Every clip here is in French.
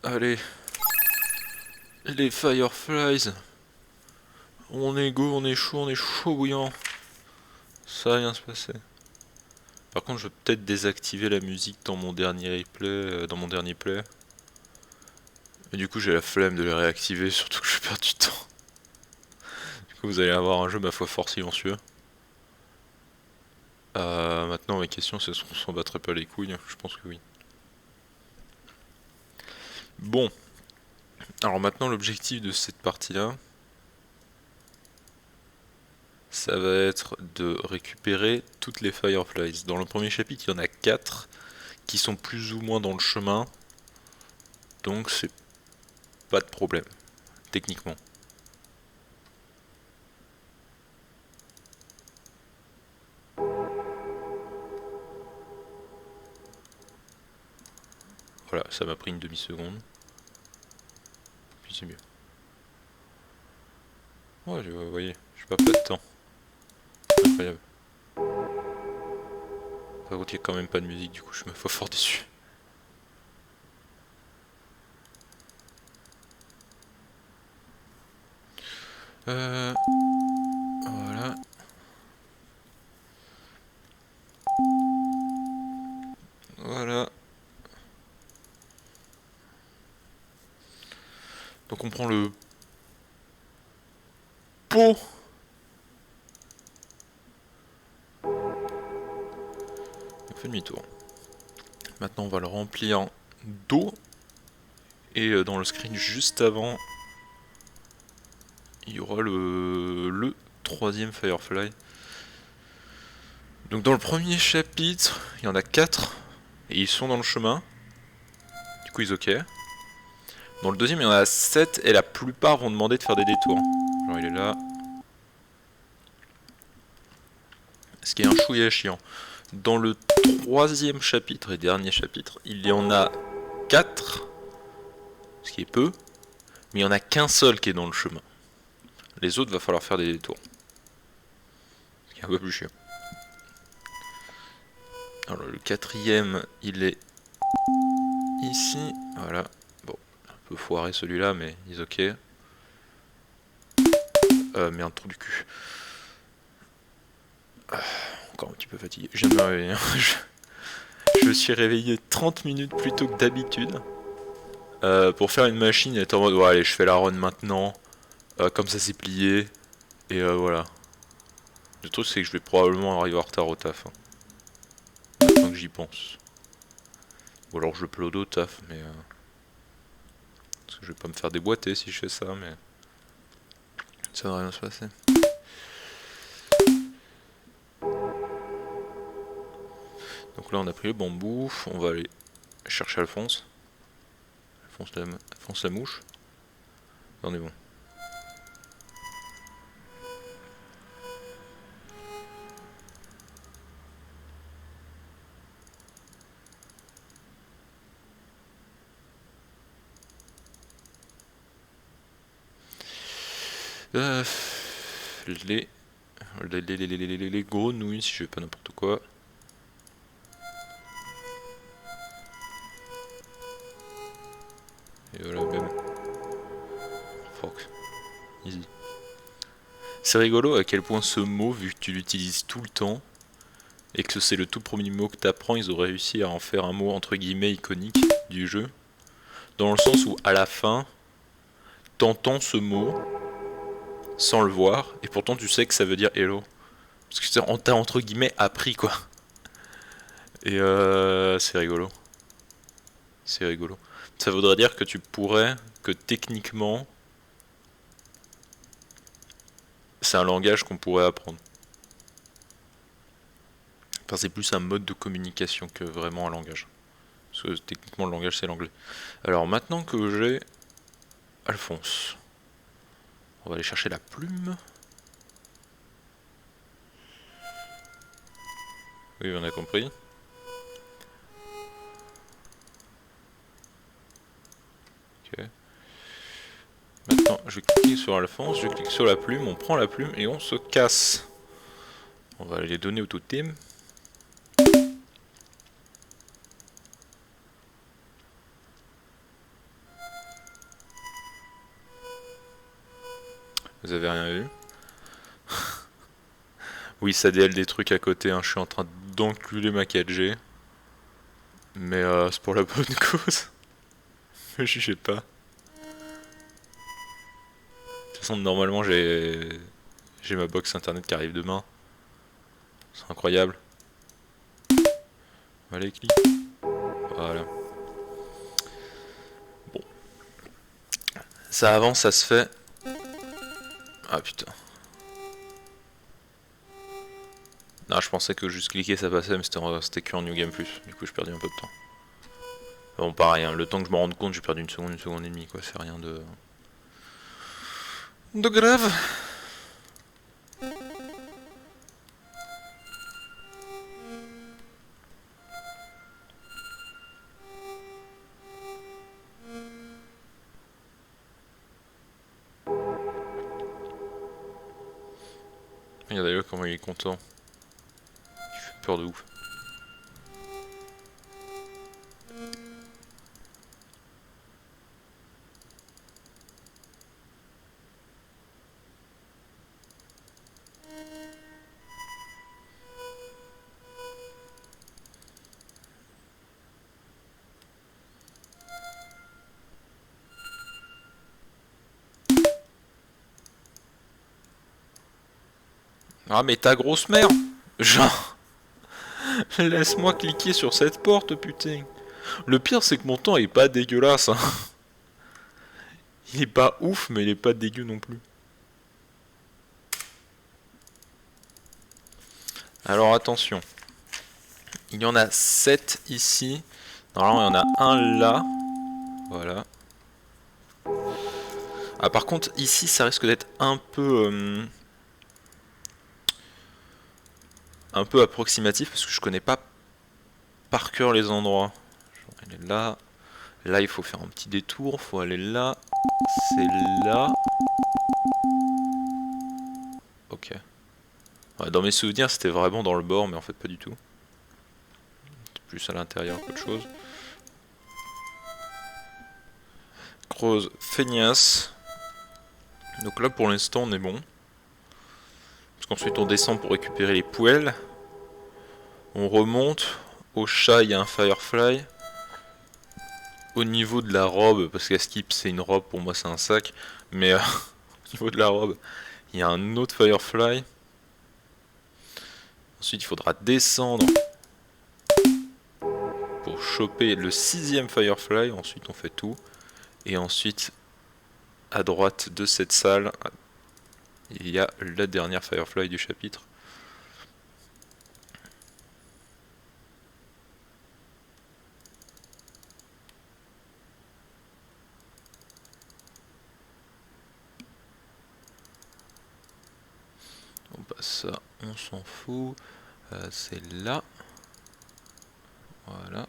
Allez, les Fireflies. On est go, on est chaud bouillant. Ça va bien se passer. Par contre, je vais peut-être désactiver la musique dans mon dernier replay, dans mon dernier play. Et du coup, j'ai la flemme de les réactiver, surtout que je perds du temps. Du coup, vous allez avoir un jeu, ma foi, fort silencieux. Maintenant, ma question, c'est est-ce qu'on s'en battrait pas les couilles? Je pense que oui. Bon, alors maintenant, l'objectif de cette partie-là, ça va être de récupérer toutes les Fireflies. Dans le premier chapitre, il y en a 4 qui sont plus ou moins dans le chemin, donc c'est pas de problème, techniquement. Voilà, ça m'a pris une demi-seconde. Puis c'est mieux. Ouais, vous voyez, je perds pas de temps. Incroyable. Par contre, il y a quand même pas de musique, du coup, je me fais fort déçu. Voilà. Voilà. Donc on prend le pot. On fait demi-tour. Maintenant, on va le remplir d'eau. Et dans le screen juste avant, il y aura le troisième Firefly. Donc dans le premier chapitre, il y en a 4 et ils sont dans le chemin. Du coup, ils ok. Dans le deuxième, il y en a 7 et la plupart vont demander de faire des détours. Genre, il est là. Ce qui est un chouïa chiant. Dans le troisième chapitre et dernier chapitre, il y en a 4, ce qui est peu, mais il n'y en a qu'un seul qui est dans le chemin. Les autres, va falloir faire des détours. Ce qui est un peu plus chiant. Alors le quatrième, il est ici. Voilà. Bon, un peu foiré celui-là, mais il est ok. Merde, trou du cul. Encore un petit peu fatigué. Je viens de me réveiller. Je me suis réveillé 30 minutes plus tôt que d'habitude. Pour faire une machine et être en mode ouais, allez, je fais la run maintenant. Comme ça, c'est plié. Et voilà. Le truc, c'est que je vais probablement arriver en retard au taf. Hein. Maintenant que j'y pense. Ou alors je le upload au taf, mais. Parce que je vais pas me faire déboîter si je fais ça, mais. Ça va rien se passer. Donc là, on a pris le bambou. On va aller chercher Alphonse. Alphonse la mouche. On est bon. Euh, les grenouilles, si je fais pas n'importe quoi. Et voilà, même. Fuck. Easy. C'est rigolo à quel point ce mot, vu que tu l'utilises tout le temps, et que c'est le tout premier mot que t'apprends, ils ont réussi à en faire un mot entre guillemets iconique du jeu. Dans le sens où à la fin, t'entends ce mot sans le voir, et pourtant tu sais que ça veut dire hello. Parce que on t'a entre guillemets appris quoi. Et c'est rigolo. C'est rigolo. Ça voudrait dire que tu pourrais, que techniquement, c'est un langage qu'on pourrait apprendre. Enfin, c'est plus un mode de communication que vraiment un langage. Parce que techniquement, le langage, c'est l'anglais. Alors, maintenant que j'ai Alphonse, on va aller chercher la plume. Oui, on a compris. Ok. Maintenant, je clique sur Alphonse, je clique sur la plume, on prend la plume et on se casse. On va aller les donner au totem. Vous avez rien vu? Oui, ça DL des trucs à côté, hein. Je suis en train d'enculer ma 4G. Mais c'est pour la bonne cause. Me jugez pas. De toute façon, normalement, j'ai ma box internet qui arrive demain. C'est incroyable. Allez, clique. Voilà. Bon. Ça avance, ça se fait. Ah putain. Non, je pensais que juste cliquer ça passait, mais c'était que en New Game Plus. Du coup, j'ai perdu un peu de temps. Bon, pareil, hein, le temps que je me rende compte, j'ai perdu une seconde et demie, quoi. C'est rien de grave. Regardez-le comment il est content. Il fait peur de ouf. Ah mais ta grosse mère. Genre, laisse-moi cliquer sur cette porte, putain. Le pire c'est que mon temps est pas dégueulasse, hein. Il est pas ouf, mais il est pas dégueu non plus. Alors attention. Il y en a 7 ici. Normalement il y en a un là. Voilà. Ah par contre ici ça risque d'être un peu approximatif parce que je connais pas par cœur les endroits. Genre, elle est là. Là il faut faire un petit détour. Faut aller là. C'est là. Ok. Ouais, dans mes souvenirs c'était vraiment dans le bord mais en fait pas du tout. C'est plus à l'intérieur qu'autre chose. Creuse feignasse. Donc là pour l'instant on est bon. Parce qu'ensuite on descend pour récupérer les poêles. On remonte. Au chat il y a un firefly. Au niveau de la robe, parce qu'à Skip c'est une robe, pour moi c'est un sac. Mais au niveau de la robe, il y a un autre firefly. Ensuite il faudra descendre pour choper le 6ème firefly. Ensuite on fait tout. Et ensuite à droite de cette salle, il y a la dernière firefly du chapitre. Bon bah ça on s'en fout. C'est là. Voilà.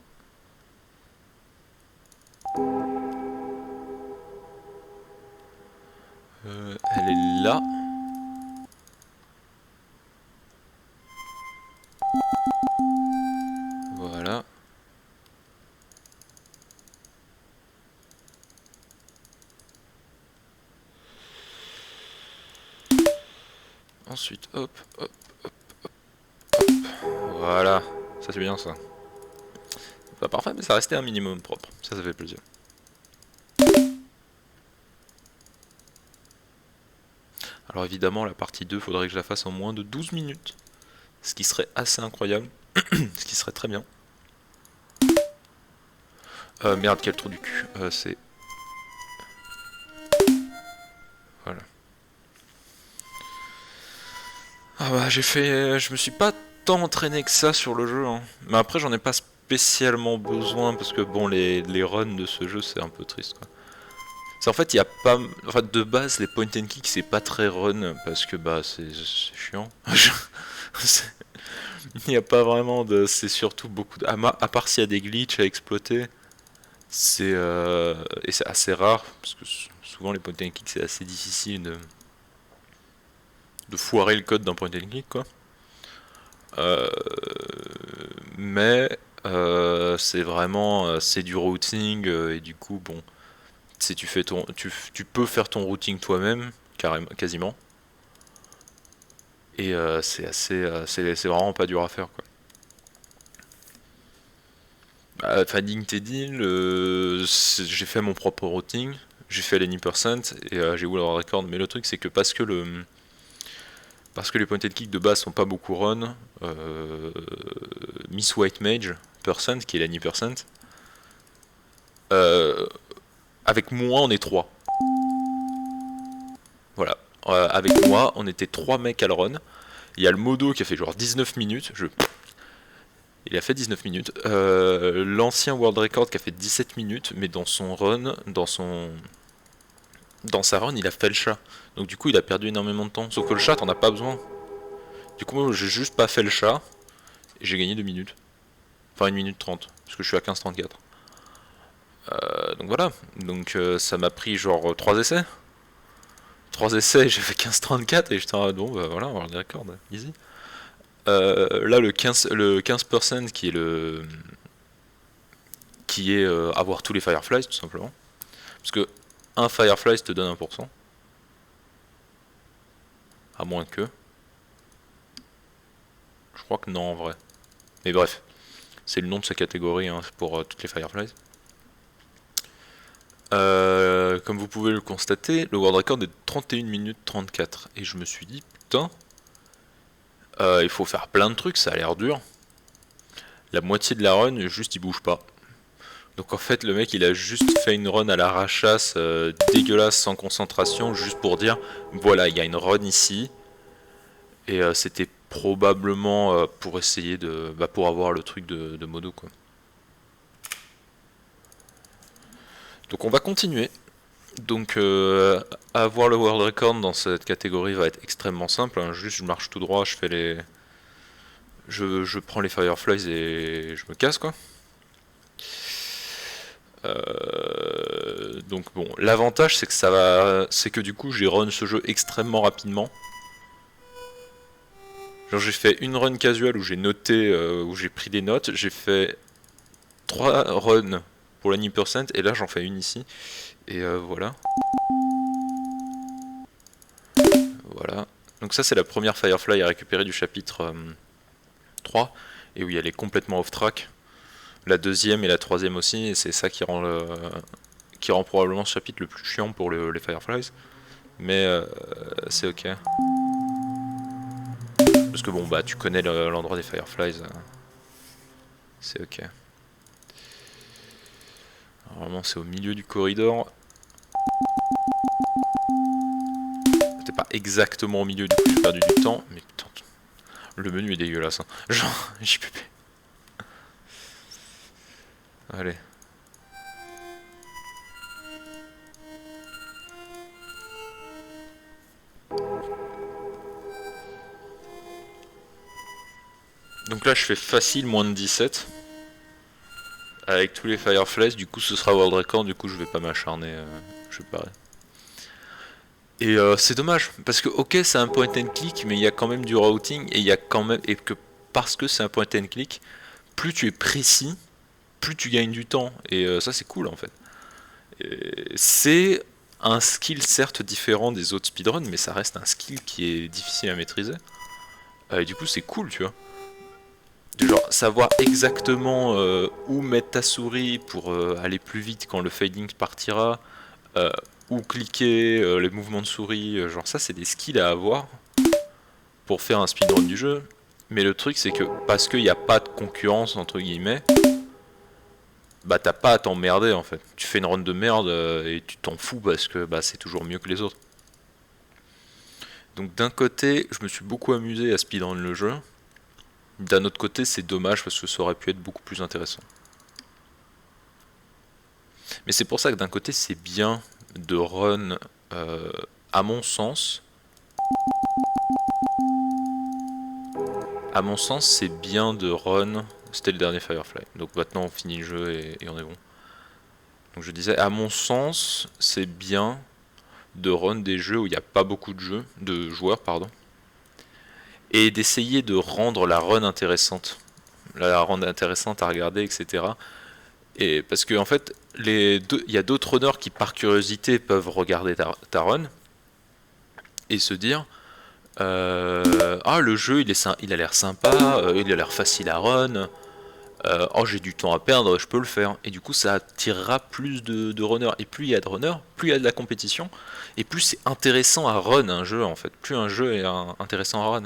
Elle est là. Voilà. Ensuite, hop, hop, hop, hop, hop. Voilà. Ça c'est bien ça. Pas parfait, mais ça restait un minimum propre. Ça fait plaisir. Alors évidemment, la partie 2, faudrait que je la fasse en moins de 12 minutes. Ce qui serait assez incroyable. Ce qui serait très bien. Merde, quel trou du cul. C'est... Voilà. Ah bah j'ai fait... Je me suis pas tant entraîné que ça sur le jeu. Hein. Mais après, j'en ai pas spécialement besoin parce que bon, les runs de ce jeu, c'est un peu triste quoi. En fait, il y a pas. Enfin, de base, les point and click, c'est pas très run parce que bah, c'est chiant. Il n'y a pas vraiment de. C'est surtout beaucoup de. À part s'il y a des glitches à exploiter, c'est. Et c'est assez rare parce que souvent, les point and click, c'est assez difficile de foirer le code d'un point and click, quoi. Euh, mais. C'est vraiment. C'est du routing et du coup, bon. Tu peux faire ton routing toi-même, carrément, quasiment. Et c'est vraiment pas dur à faire, quoi. Finding Teddy, j'ai fait mon propre routing, j'ai fait l'any% et j'ai eu le record. Mais le truc c'est que parce que les point and click de base sont pas beaucoup run, Miss White Mage percent qui est l'any%, avec moi on est 3. Voilà. Avec moi on était 3 mecs à le run. Il y a le modo qui a fait genre 19 minutes. Il a fait 19 minutes. L'ancien world record qui a fait 17 minutes, mais dans son run, dans sa run, il a fait le chat. Donc du coup, il a perdu énormément de temps. Sauf que le chat, t'en as pas besoin. Du coup, moi, j'ai juste pas fait le chat, et j'ai gagné 2 minutes. Enfin, 1 minute 30, parce que je suis à 15,34. Donc voilà. Donc ça m'a pris genre 3 essais. 3 essais, j'ai fait 15,34, et j'étais bon, bah voilà, world record, easy. Là le 15% qui est avoir tous les Fireflies tout simplement, parce que un Firefly te donne 1%, à moins que, je crois que non en vrai, mais bref, c'est le nom de sa catégorie hein, pour toutes les Fireflies. Comme vous pouvez le constater, le world record est de 31 minutes 34, et je me suis dit putain, il faut faire plein de trucs, ça a l'air dur. La moitié de la run, juste il bouge pas. Donc en fait le mec il a juste fait une run à l'arrachasse dégueulasse sans concentration juste pour dire voilà il y a une run ici et c'était probablement pour essayer de pour avoir le truc de modo quoi. Donc on va continuer. Donc avoir le world record dans cette catégorie va être extrêmement simple hein. Juste je marche tout droit, je fais je prends les Fireflies et je me casse quoi. Donc bon, l'avantage c'est que c'est que du coup j'ai run ce jeu extrêmement rapidement. Genre j'ai fait une run casual où j'ai noté, où j'ai pris des notes, j'ai fait 3 runs pour l'any% et là j'en fais une ici. Et voilà. Voilà. Donc ça c'est la première Firefly à récupérer du chapitre 3 et où elle est complètement off track. La deuxième et la troisième aussi, et c'est ça qui rend probablement ce chapitre le plus chiant pour les Fireflies. Mais c'est ok. Parce que bon bah tu connais l'endroit des Fireflies. C'est ok. Normalement c'est au milieu du corridor. C'était pas exactement au milieu, du coup j'ai perdu du temps. Mais putain, le menu est dégueulasse. Hein. Genre, JPP. Allez. Donc là je fais facile moins de 17. Avec tous les Fireflies, du coup ce sera world record, du coup je vais pas m'acharner, je vais parer. Et c'est dommage, parce que ok c'est un point and click, mais il y a quand même du routing, et il y a quand même. Et que parce que c'est un point and click, plus tu es précis, plus tu gagnes du temps. Et ça c'est cool en fait. C'est un skill certes différent des autres speedruns, mais ça reste un skill qui est difficile à maîtriser. Et du coup c'est cool tu vois. Genre savoir exactement où mettre ta souris pour aller plus vite quand le fading partira, où cliquer, les mouvements de souris, genre ça c'est des skills à avoir pour faire un speedrun du jeu. Mais le truc c'est que parce qu'il n'y a pas de concurrence entre guillemets, bah t'as pas à t'emmerder en fait. Tu fais une run de merde et tu t'en fous parce que bah, c'est toujours mieux que les autres. Donc d'un côté je me suis beaucoup amusé à speedrun le jeu. D'un autre côté, c'est dommage parce que ça aurait pu être beaucoup plus intéressant. Mais c'est pour ça que d'un côté, c'est bien de run, à mon sens. À mon sens, c'est bien de run. C'était le dernier Firefly. Donc maintenant, on finit le jeu et on est bon. Donc je disais, à mon sens, c'est bien de run des jeux où il n'y a pas beaucoup de joueurs, pardon. Et d'essayer de rendre la run intéressante. La run intéressante à regarder, etc. Et parce que en fait, il y a d'autres runners qui par curiosité peuvent regarder ta run. et se dire ah, le jeu il a l'air sympa, il a l'air facile à run, oh, j'ai du temps à perdre, je peux le faire. Et du coup, ça attirera plus de runners. Et plus il y a de runners, plus il y a de la compétition, et plus c'est intéressant à run un jeu en fait. Plus un jeu est intéressant à run.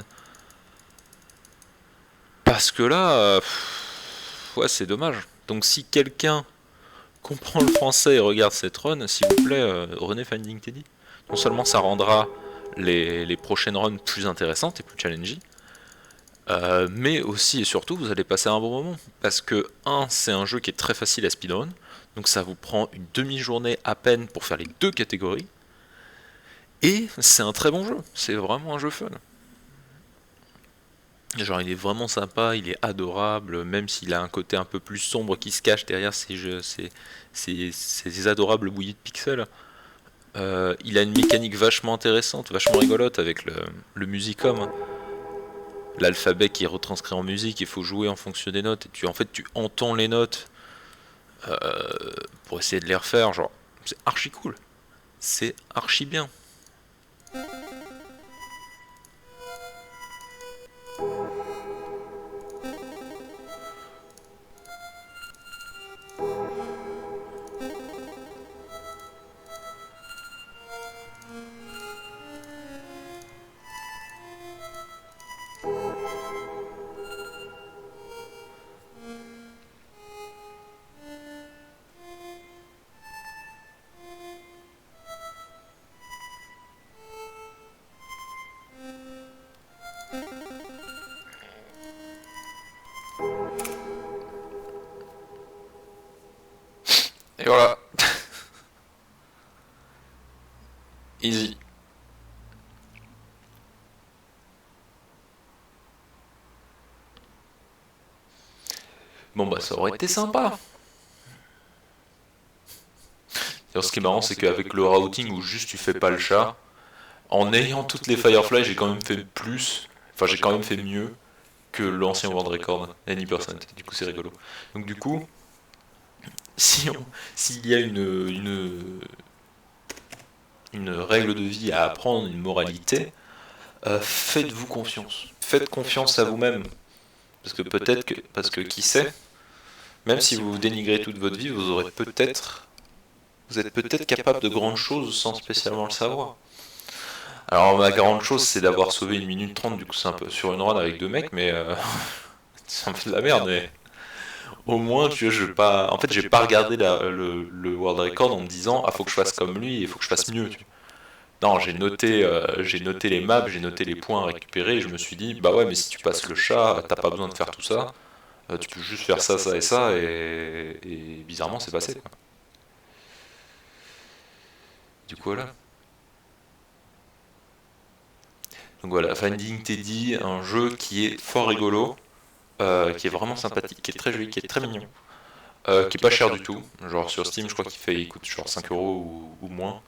Parce que là, ouais, c'est dommage. Donc si quelqu'un comprend le français et regarde cette run, s'il vous plaît, René Finding Teddy. Non seulement ça rendra les prochaines runs plus intéressantes et plus challenging, mais aussi et surtout vous allez passer un bon moment. Parce que, c'est un jeu qui est très facile à speedrun, donc ça vous prend une demi-journée à peine pour faire les deux catégories, et c'est un très bon jeu, c'est vraiment un jeu fun. Genre il est vraiment sympa, il est adorable, même s'il a un côté un peu plus sombre qui se cache derrière ces adorables bouillies de pixels. Il a une mécanique vachement intéressante, vachement rigolote avec le musicom. L'alphabet qui est retranscrit en musique, il faut jouer en fonction des notes. Et en fait, tu entends les notes euh, pour essayer de les refaire. Genre, c'est archi cool. C'est archi bien. Et voilà, easy. Bon bah ça aurait été sympa. D'ailleurs, ce qui est marrant, c'est qu'avec le routing où juste tu fais pas le chat, en ayant toutes les Firefly, j'ai quand même fait plus, enfin j'ai quand même fait mieux que l'ancien World Record, Any%. Du coup, c'est rigolo. Donc du coup, s'il y a une règle de vie à apprendre, une moralité, faites-vous confiance. Faites confiance à vous-même. Parce que qui sait, même si vous vous dénigrez toute votre vie, vous êtes peut-être capable de grandes choses sans spécialement le savoir. Alors ma grande chose c'est d'avoir sauvé 1 minute 30, du coup c'est un peu sur une run avec deux mecs, mais c'est un peu de la merde, mais au moins tu vois, en fait j'ai pas regardé le world record en me disant ah faut que je fasse comme lui, il faut que je fasse mieux. Tu vois. Non, j'ai noté les maps, j'ai noté les points à récupérer, et je me suis dit bah ouais mais si tu passes le chat, t'as pas besoin de faire tout ça, tu peux juste faire ça, ça et ça, et bizarrement c'est passé. Quoi. Du coup voilà. Donc voilà, Finding Teddy, un jeu qui est fort rigolo, qui est vraiment sympathique, qui est très joli, qui est très mignon, qui est pas cher du tout. Genre sur Steam, je crois il coûte genre 5 euros ou moins.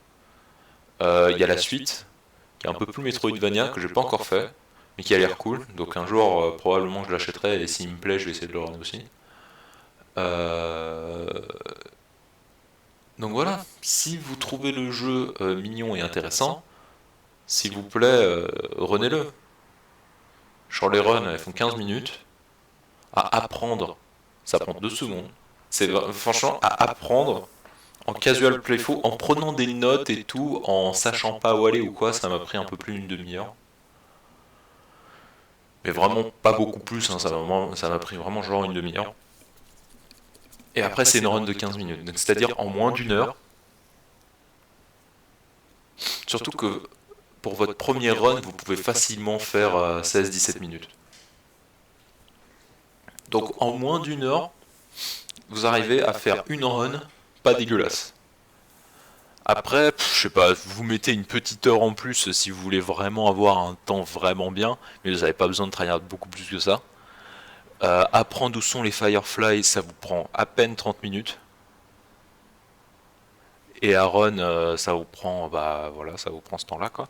Il y a la suite, qui est un peu plus Metroidvania, que j'ai pas encore fait, mais qui a l'air cool. Donc un jour, probablement je l'achèterai, et s'il me plaît, je vais essayer de le run aussi. Euh, Donc voilà, si vous trouvez le jeu mignon et intéressant, s'il vous plaît, renez-le. Genre les runs, elles font 15 minutes. À apprendre, ça prend 2 secondes. Franchement à apprendre en casual playful, en prenant des notes et tout, en sachant pas où aller ou quoi, ça m'a pris un peu plus d'une demi-heure. Mais vraiment pas beaucoup plus, hein, ça m'a pris vraiment genre une demi-heure. Et après c'est une run de 15 minutes, donc c'est-à-dire en moins d'une heure. Surtout que pour votre premier run, vous pouvez facilement faire 16-17 minutes. Donc en moins d'une heure, vous arrivez à faire une run pas dégueulasse. Après, je sais pas, vous mettez une petite heure en plus si vous voulez vraiment avoir un temps vraiment bien, mais vous n'avez pas besoin de tryhard beaucoup plus que ça. Apprendre où sont les Fireflies, ça vous prend à peine 30 minutes. Et à run, ça vous prend, bah voilà, ça vous prend ce temps-là, quoi.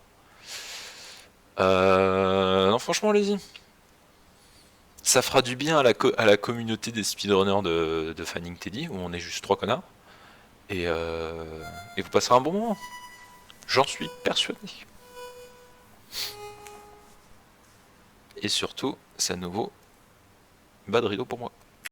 Non, franchement, allez-y. Ça fera du bien à la communauté des speedrunners de Fanning Teddy, où on est juste 3 connards. Et, et vous passerez un bon moment. J'en suis persuadé. Et surtout, c'est à nouveau bas de rideau pour moi.